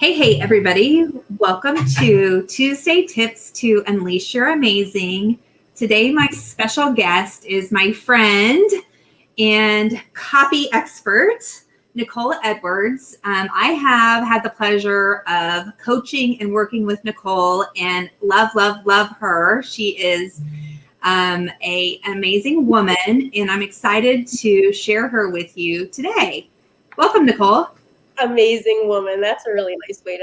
Hey, everybody. Welcome to Tuesday Tips to Unleash Your Amazing. Today, my special guest is my friend and copy expert, Nicole Edwards. I have had the pleasure of coaching and working with Nicole and love her. She is an amazing woman, and I'm excited to share her with you today. Welcome, Nicole. Amazing woman. That's a really nice way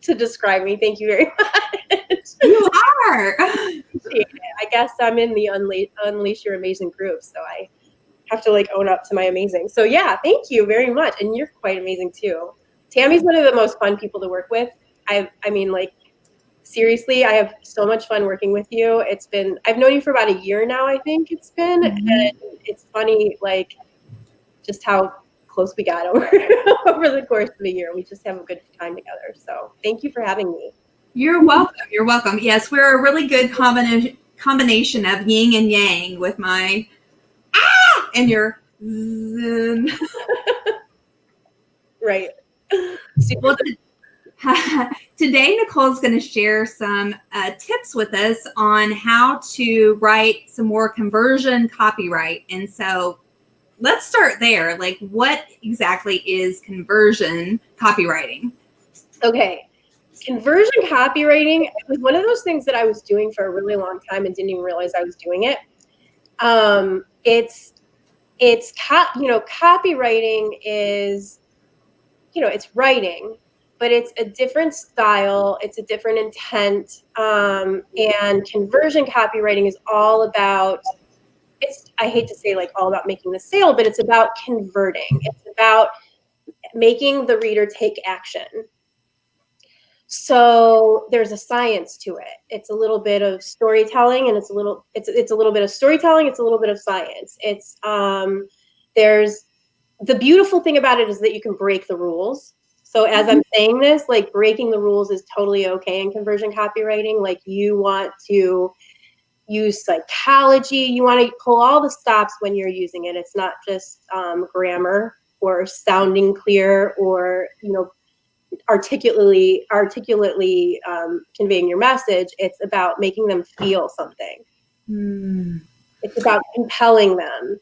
to describe me. Thank you very much. You are. I guess I'm in the Unleash Your Amazing group, so I have to own up to my amazing. So yeah, thank you very much. And you're quite amazing too. Tammy's one of the most fun people to work with. Seriously, I have so much fun working with you. I've known you for about a year now, I think it's been. Mm-hmm. And it's funny, just how close we got over the course of a year. We just have a good time together. So thank you for having me. You're welcome. Yes, we're a really good combination of yin and yang with my and your zen. Right. Well, today Nicole's going to share some tips with us on how to write some more conversion copyright. And so let's start there. What exactly is conversion copywriting? Okay. Conversion copywriting was one of those things that I was doing for a really long time and didn't even realize I was doing it. Copywriting is, it's writing, but it's a different style. It's a different intent. And conversion copywriting is all about, I hate to say all about making the sale, but it's about converting. It's about making the reader take action. So there's a science to it. It's a little bit of storytelling, and it's a little bit of storytelling. It's a little bit of science. There's the beautiful thing about it is that you can break the rules. So as I'm saying this, breaking the rules is totally okay in conversion copywriting. You want to use psychology. You want to pull all the stops when you're using it. It's not just grammar or sounding clear or, articulately conveying your message. It's about making them feel something. It's about compelling them.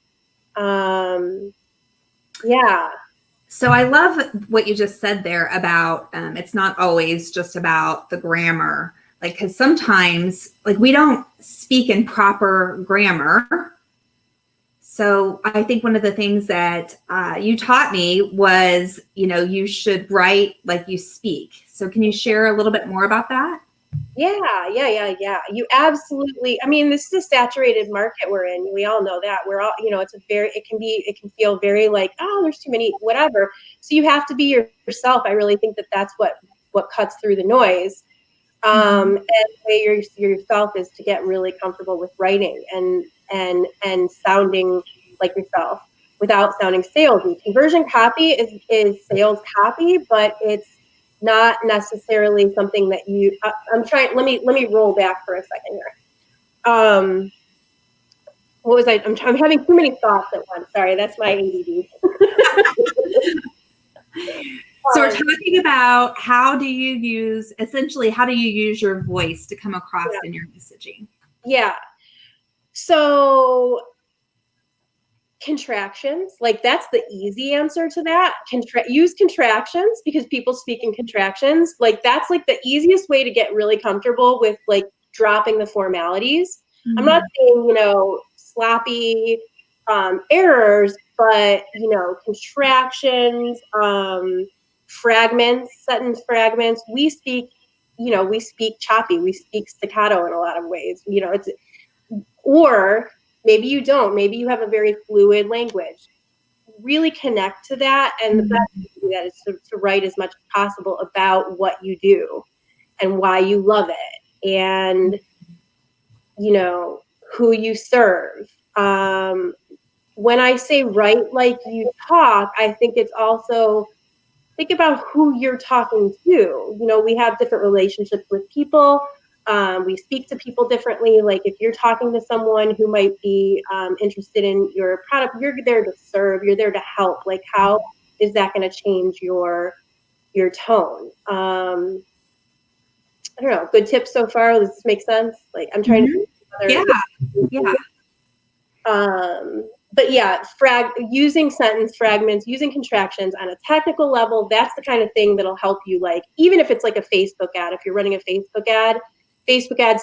Yeah. So I love what you just said there about it's not always just about the grammar. Because sometimes we don't speak in proper grammar. So I think one of the things that you taught me was, you should write like you speak. So can you share a little bit more about that? Yeah. You absolutely. This is a saturated market we're in. We all know that. We're all, it can feel very there's too many, whatever. So you have to be yourself. I really think that that's what cuts through the noise. And the way yourself is to get really comfortable with writing and sounding like yourself without sounding salesy. Conversion copy is sales copy, but it's not necessarily something that you. Let me roll back for a second here. What was I? I'm having too many thoughts at once. Sorry, that's my ADD. So we're talking about how do you use your voice to come across in your messaging? Yeah. So contractions, that's the easy answer to that. Use contractions because people speak in contractions. That's the easiest way to get really comfortable with dropping the formalities. Mm-hmm. I'm not saying, sloppy errors, but contractions, fragments, sentence fragments. We speak choppy. We speak staccato in a lot of ways. Or maybe you don't. Maybe you have a very fluid language. Really connect to that, and the best way to do that is to write as much as possible about what you do and why you love it, and who you serve. When I say write like you talk, I think it's also think about who you're talking to. We have different relationships with people. We speak to people differently. If you're talking to someone who might be interested in your product, you're there to serve, you're there to help. How is that going to change your your tone. I don't know, good tips so far. Does this make sense? Like I'm trying to Yeah. But yeah, using sentence fragments, using contractions on a technical level, that's the kind of thing that'll help you, like, even if it's like a Facebook ad, if you're running a Facebook ads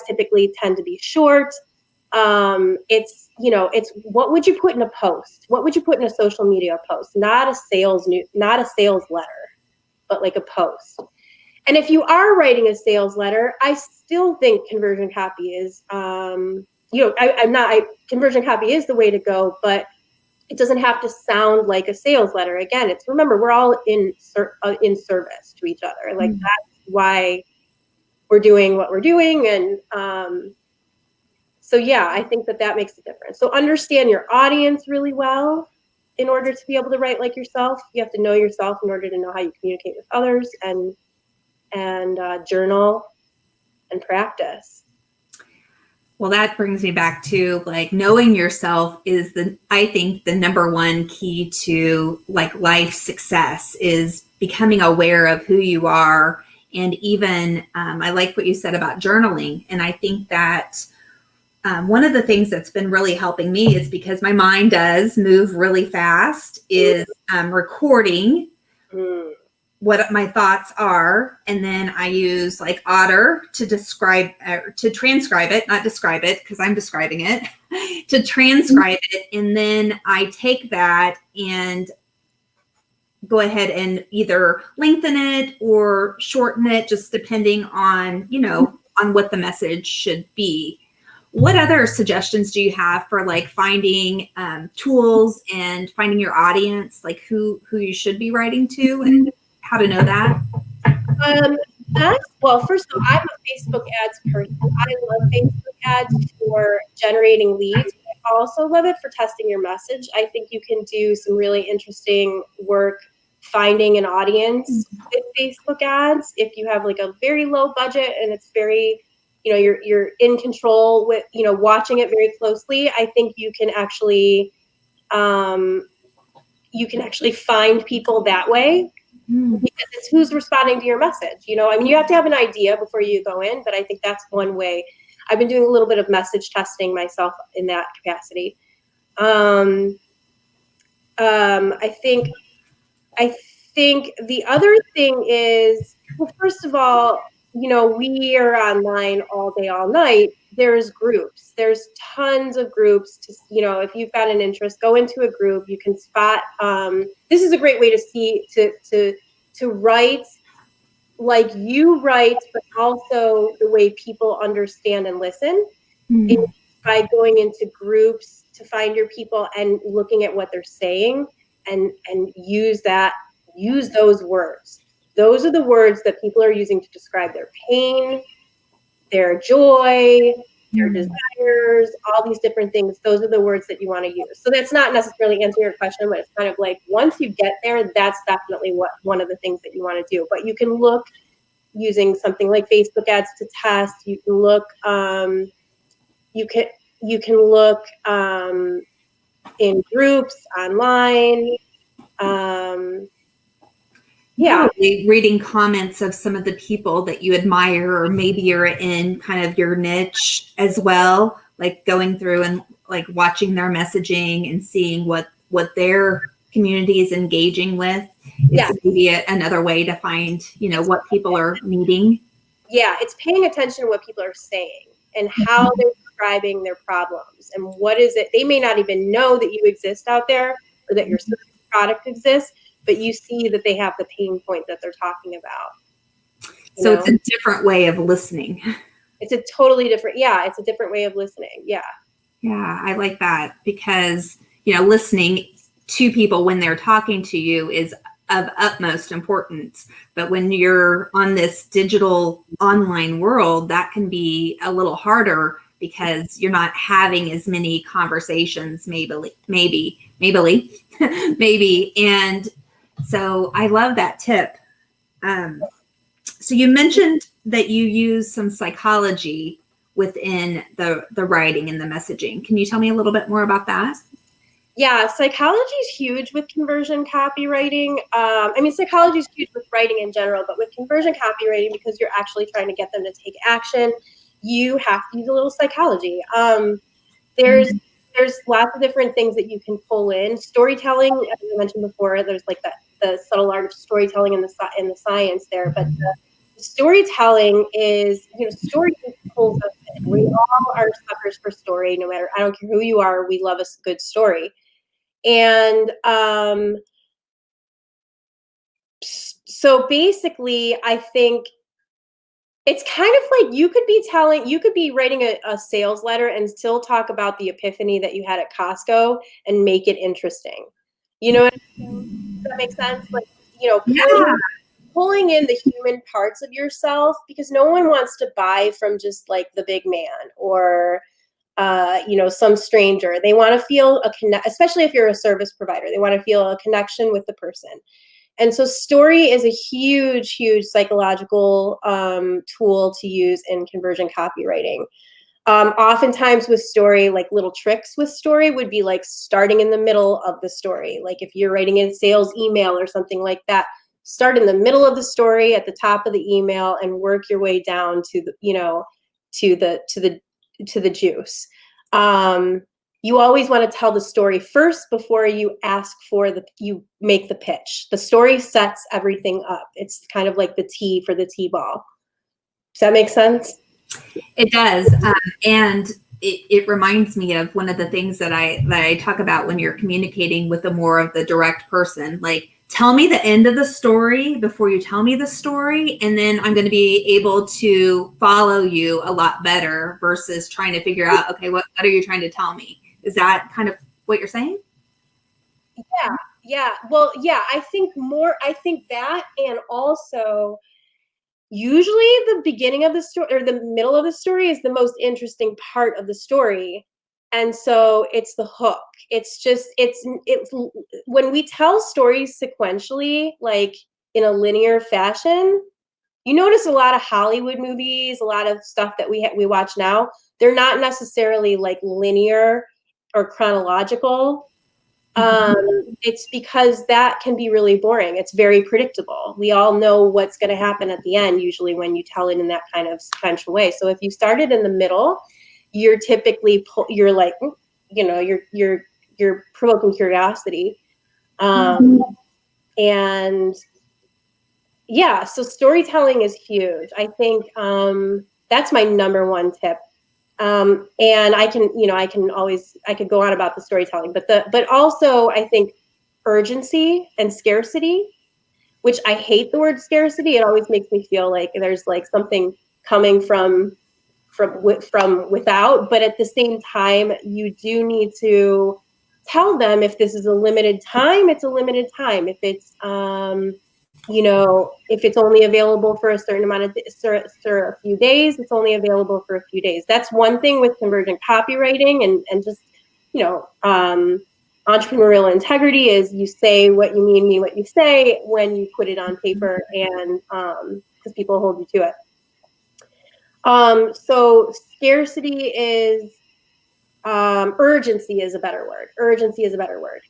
typically tend to be short. It's what would you put in a post? What would you put in a social media post? Not a sales letter, but like a post. And if you are writing a sales letter, I still think conversion copy is, conversion copy is the way to go, but it doesn't have to sound like a sales letter. Again, remember, we're all in service to each other. Like that's why we're doing what we're doing. And so yeah, I think that makes a difference. So understand your audience really well in order to be able to write like yourself. You have to know yourself in order to know how you communicate with others, and journal and practice. Well, that brings me back to like knowing yourself is I think the number one key to like life success is becoming aware of who you are. And even I like what you said about journaling. And I think that one of the things that's been really helping me is, because my mind does move really fast, is recording what my thoughts are, and then I use like Otter to transcribe it, not describe it because I'm describing it, to transcribe it, and then I take that and go ahead and either lengthen it or shorten it, just depending on on what the message should be. What other suggestions do you have for like finding tools and finding your audience, like who you should be writing to and how to know that? Well, first of all, I'm a Facebook ads person. I love Facebook ads for generating leads. I also love it for testing your message. I think you can do some really interesting work finding an audience with Facebook ads if you have like a very low budget and it's very, you're in control with, watching it very closely. I think you can actually find people that way. Because it's who's responding to your message. You have to have an idea before you go in, but I think that's one way. I've been doing a little bit of message testing myself in that capacity. I think the other thing is, well, first of all, we are online all day, all night. There's groups. There's tons of groups if you've got an interest, go into a group. You can spot, this is a great way to write like you write, but also the way people understand and listen is by going into groups to find your people and looking at what they're saying and use those words. Those are the words that people are using to describe their pain, their joy, their desires, all these different things. Those are the words that you want to use. So that's not necessarily answering your question, but it's kind of like once you get there, that's definitely one of the things that you want to do. But you can look using something like Facebook ads to test. You can look, in groups online. Probably reading comments of some of the people that you admire, or maybe you're in kind of your niche as well, like going through and like watching their messaging and seeing what their community is engaging with is maybe another way to find, what people are needing. Yeah, it's paying attention to what people are saying and how they're describing their problems and what is it. They may not even know that you exist out there or that your product exists, but you see that they have the pain point that they're talking about. So it's a different way of listening. It's a totally different, it's a different way of listening. Yeah. Yeah, I like that because, listening to people when they're talking to you is of utmost importance. But when you're on this digital online world, that can be a little harder because you're not having as many conversations, maybe. And so I love that tip. So you mentioned that you use some psychology within the writing and the messaging. Can you tell me a little bit more about that? Yeah, psychology is huge with conversion copywriting. I mean, psychology is huge with writing in general, but with conversion copywriting, because you're actually trying to get them to take action, you have to use a little psychology. There's Mhm. there's lots of different things that you can pull in. Storytelling, as I mentioned before, there's like the subtle art of storytelling and the science there, but the storytelling is, story pulls us in. We all are suckers for story, no matter, I don't care who you are, we love a good story. And so basically, I think it's kind of like you could be writing a sales letter and still talk about the epiphany that you had at Costco and make it interesting. You know what I'm saying? Does that make sense? Like, Yeah. pulling in the human parts of yourself, because no one wants to buy from just like the big man or some stranger. They want to feel a connect, especially if you're a service provider. They want to feel a connection with the person. And so story is a huge, huge psychological tool to use in conversion copywriting. Oftentimes with story, like little tricks with story would be like starting in the middle of the story. Like if you're writing a sales email or something like that, start in the middle of the story at the top of the email and work your way down to the juice. You always want to tell the story first before you you make the pitch. The story sets everything up. It's kind of like the tee for the tee-ball. Does that make sense? It does. And it reminds me of one of the things that I talk about when you're communicating with the direct person. Like, tell me the end of the story before you tell me the story, and then I'm going to be able to follow you a lot better versus trying to figure out, okay, what are you trying to tell me? Is that kind of what you're saying? Yeah, yeah. Well, yeah, I think that, and also usually the beginning of the story or the middle of the story is the most interesting part of the story. And so it's the hook. It's when we tell stories sequentially, like in a linear fashion, you notice a lot of Hollywood movies, a lot of stuff that we watch now, they're not necessarily like linear or chronological. It's because that can be really boring. It's very predictable. We all know what's going to happen at the end, usually when you tell it in that kind of sequential way. So if you started in the middle, you're typically you're like, you're provoking curiosity, and yeah. So storytelling is huge. I think that's my number one tip. And I could go on about the storytelling, but also I think urgency and scarcity, which I hate the word scarcity. It always makes me feel like there's like something coming from without, but at the same time, you do need to tell them if this is a limited time, it's a limited time. If it's if it's only available for a certain amount of a few days, it's only available for a few days. That's one thing with conversion copywriting and just entrepreneurial integrity is you say what you mean what you say when you put it on paper, and because people hold you to it. So scarcity is urgency is a better word. Urgency is a better word.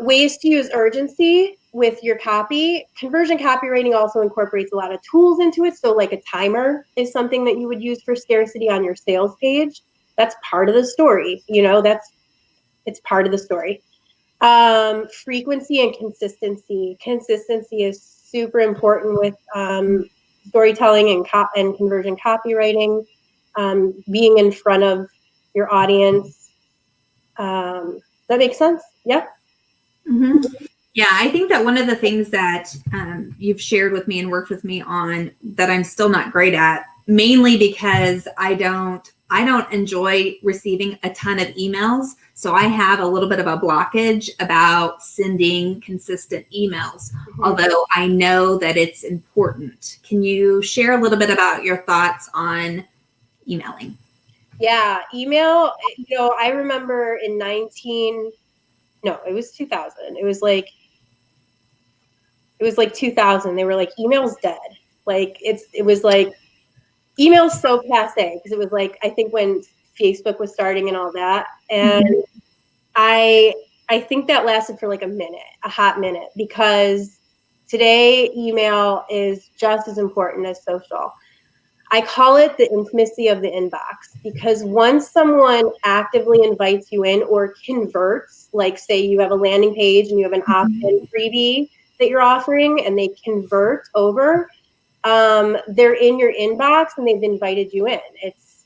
Ways to use urgency with your copy. Conversion copywriting also incorporates a lot of tools into it. So like a timer is something that you would use for scarcity on your sales page. That's part of the story. It's part of the story. Frequency and consistency. Consistency is super important with storytelling and conversion copywriting. Being in front of your audience. That makes sense? Yeah. Mm-hmm. Yeah, I think that one of the things that you've shared with me and worked with me on that I'm still not great at, mainly because I don't enjoy receiving a ton of emails. So I have a little bit of a blockage about sending consistent emails, although I know that it's important. Can you share a little bit about your thoughts on emailing? Yeah, email, I remember in it was 2000. It was like 2000. They were like, email's dead. Like it was like email's so passe, because it was like, I think when Facebook was starting and all that. And I think that lasted for like a hot minute, because today email is just as important as social. I call it the intimacy of the inbox, because once someone actively invites you in or converts, like say you have a landing page and you have an opt-in freebie that you're offering and they convert over, they're in your inbox and they've invited you in. It's,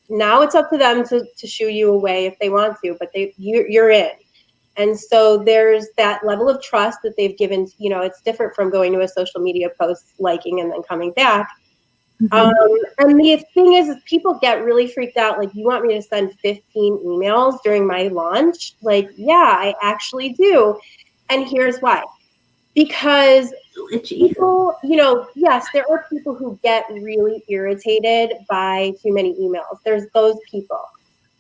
now it's up to them to shoo you away if they want to, but you're in. And so there's that level of trust that they've given, it's different from going to a social media post, liking, and then coming back. And the thing is people get really freaked out. Like, you want me to send 15 emails during my launch? Like, yeah, I actually do. And here's why. Because people, yes, there are people who get really irritated by too many emails. There's those people.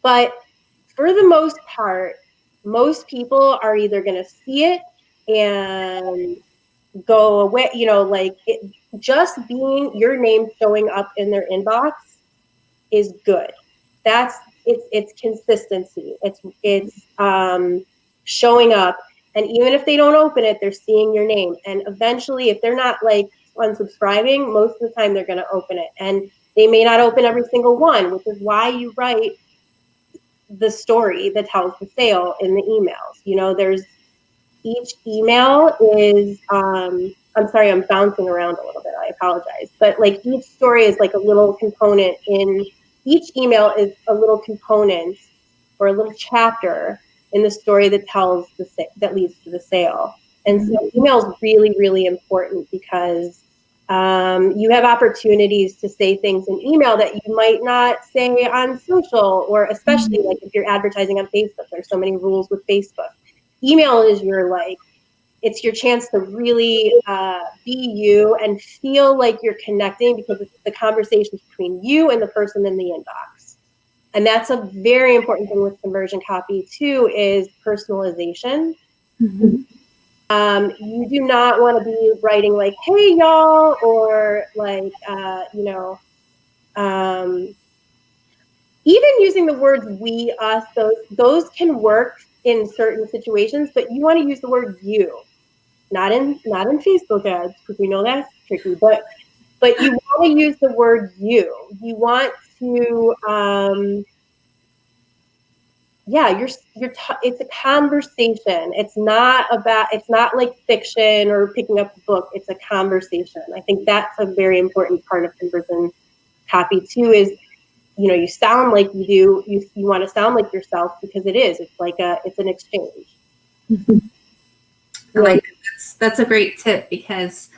But for the most part, most people are either going to see it and go away, just being your name showing up in their inbox is good. It's consistency. It's showing up. And even if they don't open it, they're seeing your name. And eventually, if they're not like unsubscribing, most of the time they're going to open it. And they may not open every single one, which is why you write the story that tells the sale in the emails. There's each email is, I'm sorry, I'm bouncing around a little bit. I apologize. But like each story is like a little component each email is a little component or a little chapter in the story that tells that leads to the sale. And so email is really, really important, because you have opportunities to say things in email that you might not say on social, or especially like if you're advertising on Facebook. There's so many rules with Facebook. Email is it's your chance to really be you and feel like you're connecting, because it's the conversations between you and the person in the inbox. And that's a very important thing with conversion copy too, is personalization. You do not want to be writing like, hey y'all, or like, even using the words we, us, those can work in certain situations, but you want to use the word you. Not in Facebook ads, because we know that's tricky, but you want to use the word you. You want to, it's a conversation. It's not like fiction or picking up a book. It's a conversation. I think that's a very important part of conversion copy too, is, you sound like you do, you want to sound like yourself, because it's an exchange. Like that's a great tip, because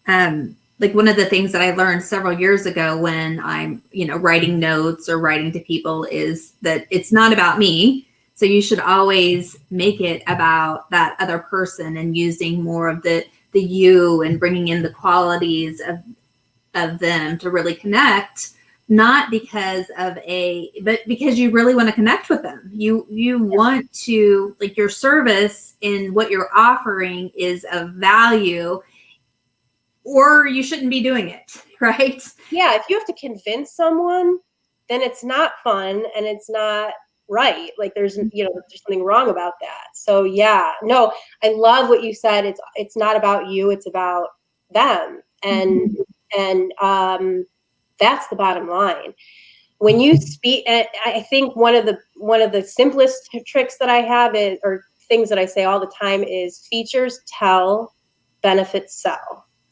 like one of the things that I learned several years ago when I'm, writing notes or writing to people is that it's not about me. So you should always make it about that other person, and using more of the you, and bringing in the qualities of them to really connect, not because but because you really want to connect with them. You want to, like, your service and what you're offering is of value, or you shouldn't be doing it, right? Yeah, if you have to convince someone, then it's not fun and it's not right. Like there's something wrong about that. So yeah, no, I love what you said. It's not about you, it's about them. And that's the bottom line. When you speak, I think one of the simplest tricks that I have or things that I say all the time is, features tell, benefits sell.